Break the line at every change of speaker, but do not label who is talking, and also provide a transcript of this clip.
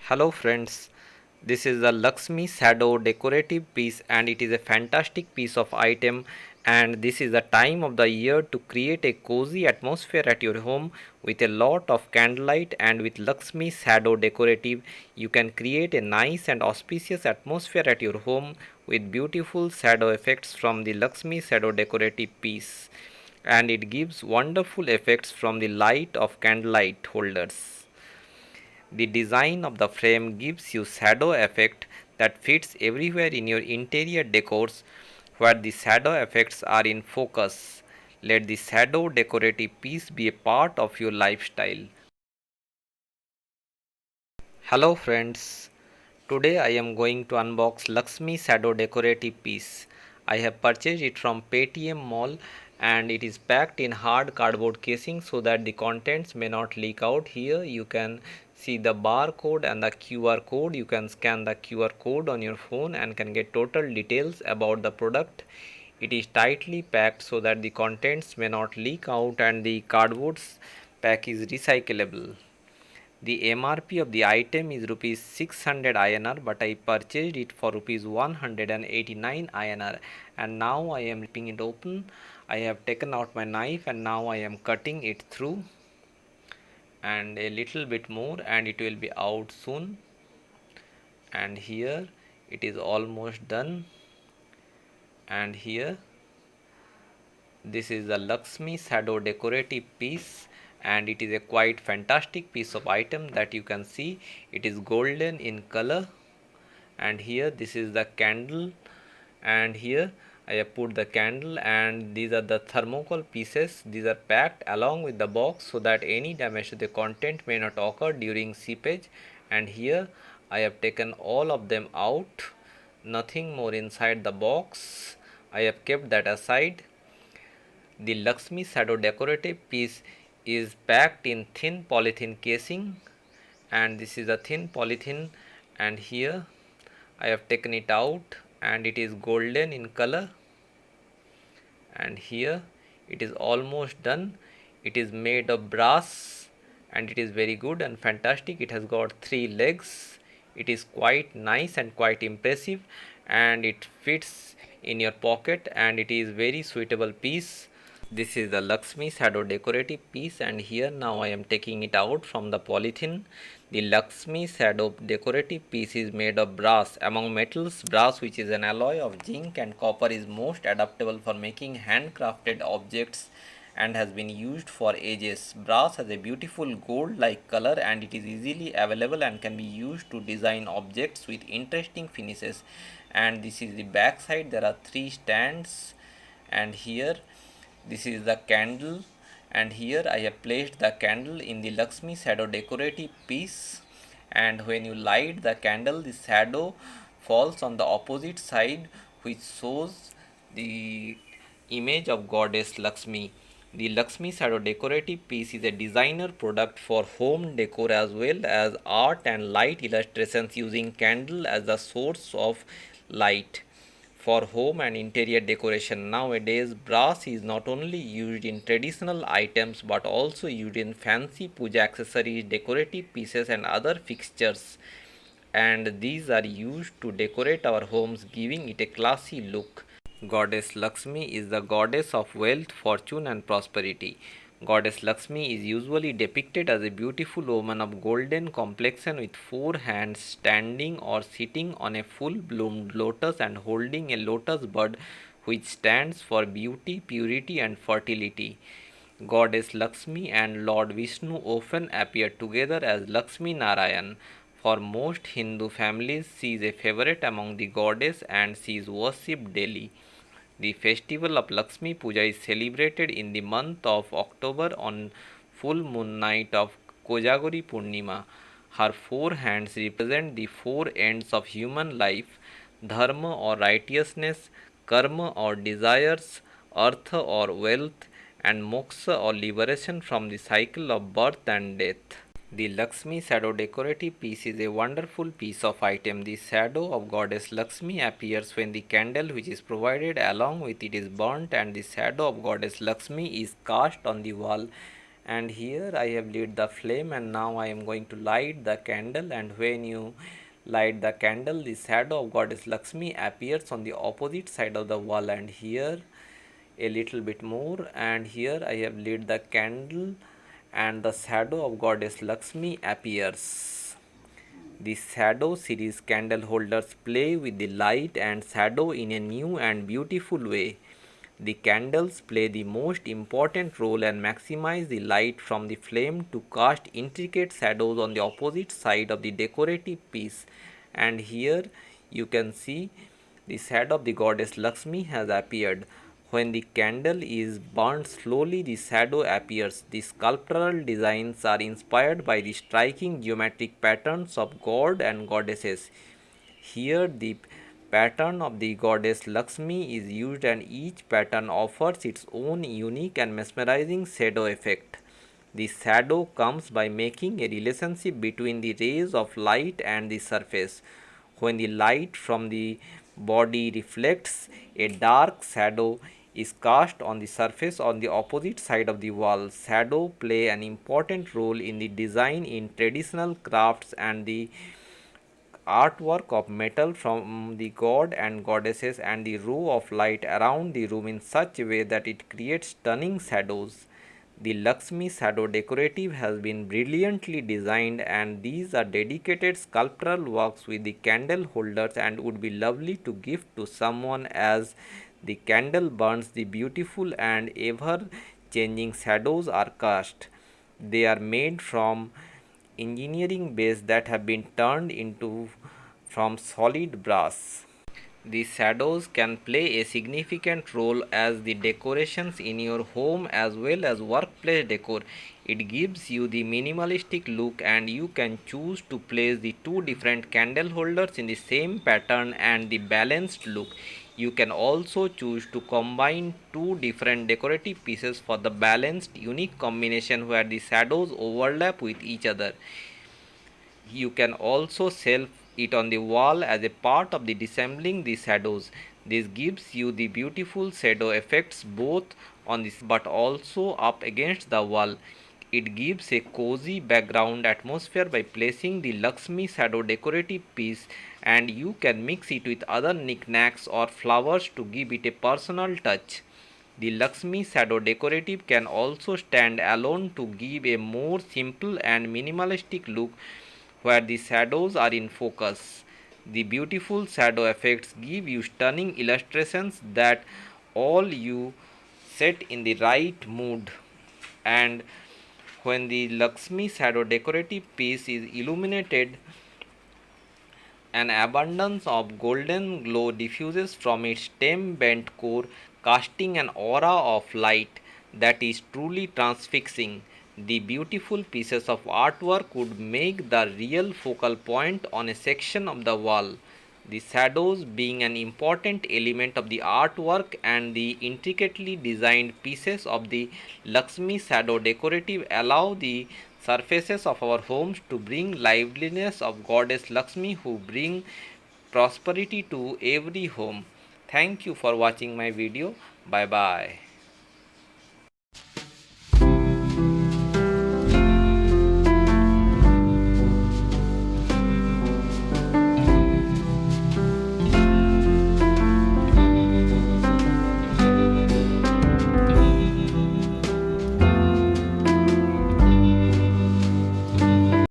Hello friends, this is the Laxmi shadow decorative piece and it is a fantastic piece of item, and this is the time of the year to create a cozy atmosphere at your home with a lot of candlelight. And with Laxmi shadow decorative you can create a nice and auspicious atmosphere at your home with beautiful shadow effects from the Laxmi shadow decorative piece, and it gives wonderful effects from the light of candlelight holders. The design of the frame gives you shadow effect that fits everywhere in your interior decors where the shadow effects are in focus. Let the shadow decorative piece be a part of your lifestyle. Hello friends, today I am going to unbox Laxmi shadow decorative piece. I have purchased it from Paytm Mall and it is packed in hard cardboard casing so that the contents may not leak out. Here you can see the barcode and the QR code. You can scan the QR code on your phone and can get total details about the product. It is tightly packed so that the contents may not leak out, and the cardboard pack is recyclable. The MRP of the item is rupees 600 INR, but I purchased it for rupees 189 INR, and now I am ripping it open. I have taken out my knife and now I am cutting it through, and a little bit more and it will be out soon. And here it is almost done, and here this is the Laxmi shadow decorative piece, and it is a quite fantastic piece of item that you can see. It is golden in color, and here this is the candle, and here I have put the candle, and these are the thermocol pieces. These are packed along with the box so that any damage to the content may not occur during seepage. And here I have taken all of them out, nothing more inside the box. I have kept that aside. The Laxmi shadow decorative piece is packed in thin polythene casing, and this is a thin polythene, and here I have taken it out and it is golden in color, and here it is almost done. It is made of brass and it is very good and fantastic. It has got 3 legs. It is quite nice and quite impressive, and it fits in your pocket, and it is very suitable piece. This is the Laxmi shadow decorative piece, and here now I am taking it out from the polythene. The Laxmi shadow decorative piece is made of brass. Among metals, brass, which is an alloy of zinc and copper, is most adaptable for making handcrafted objects and has been used for ages. Brass has a beautiful gold like color, and it is easily available and can be used to design objects with interesting finishes. And this is the back side. There are 3 stands, and here this is the candle, and here I have placed the candle in the Laxmi shadow decorative piece, and when you light the candle the shadow falls on the opposite side, which shows the image of goddess Laxmi. The Laxmi shadow decorative piece is a designer product for home decor as well as art and light illustrations using candle as the source of light. For home and interior decoration nowadays, brass is not only used in traditional items but also used in fancy puja accessories, decorative pieces, and other fixtures. And these are used to decorate our homes, giving it a classy look. Goddess Laxmi is the goddess of wealth, fortune, and prosperity. Goddess Laxmi is usually depicted as a beautiful woman of golden complexion with 4 hands, standing or sitting on a full bloomed lotus and holding a lotus bud, which stands for beauty, purity, and fertility. Goddess Laxmi and Lord Vishnu often appear together as Laxmi Narayan. For most Hindu families, she is a favorite among the goddess and she is worshipped daily. The festival of Lakshmi Puja is celebrated in the month of October on full moon night of Kojagori Purnima. Her 4 hands represent the 4 ends of human life: dharma or righteousness, karma or desires, artha or wealth, and moksha or liberation from the cycle of birth and death. The Laxmi shadow decorative piece is a wonderful piece of item. The shadow of goddess Laxmi appears when the candle which is provided along with it is burnt, and the shadow of goddess Laxmi is cast on the wall, And here I have lit the flame, and now I am going to light the candle. And when you light the candle, the shadow of goddess Laxmi appears on the opposite side of the wall. And here a little bit more, and here I have lit the candle and the shadow of goddess Laxmi appears. The shadow series candle holders play with the light and shadow in a new and beautiful way. The candles play the most important role and maximize the light from the flame to cast intricate shadows on the opposite side of the decorative piece. And here you can see the shadow of the goddess Laxmi has appeared. When the candle is burnt slowly, the shadow appears. The sculptural designs are inspired by the striking geometric patterns of god and goddesses. Here, the pattern of the goddess Laxmi is used, and each pattern offers its own unique and mesmerizing shadow effect. The shadow comes by making a relationship between the rays of light and the surface. When the light from the body reflects, a dark shadow is cast on the surface on the opposite side of the wall. Shadow play an important role in the design in traditional crafts and the artwork of metal from the god and goddesses, and the row of light around the room in such a way that it creates stunning shadows. The Laxmi shadow decorative has been brilliantly designed, and these are dedicated sculptural works with the candle holders and would be lovely to gift to someone as the candle burns. The beautiful and ever changing shadows are cast. They are made from engineering base that have been turned into from solid brass. The shadows can play a significant role as the decorations in your home as well as workplace decor. It gives you the minimalistic look, and you can choose to place the two different candle holders in the same pattern and the balanced look. You can also choose to combine two different decorative pieces for the balanced unique combination where the shadows overlap with each other. You can also shelf it on the wall as a part of the dissembling the shadows. This gives you the beautiful shadow effects both on this but also up against the wall. It gives a cozy background atmosphere by placing the Laxmi shadow decorative piece, and you can mix it with other knickknacks or flowers to give it a personal touch. The Laxmi shadow decorative can also stand alone to give a more simple and minimalistic look where the shadows are in focus. The beautiful shadow effects give you stunning illustrations that all you set in the right mood. And when the Laxmi shadow decorative piece is illuminated, an abundance of golden glow diffuses from its stem bent core, casting an aura of light that is truly transfixing. The beautiful pieces of artwork would make the real focal point on a section of the wall. The shadows being an important element of the artwork, and the intricately designed pieces of the Laxmi shadow decorative allow the surfaces of our homes to bring liveliness of goddess Laxmi who bring prosperity to every home. Thank you for watching my video. Bye bye.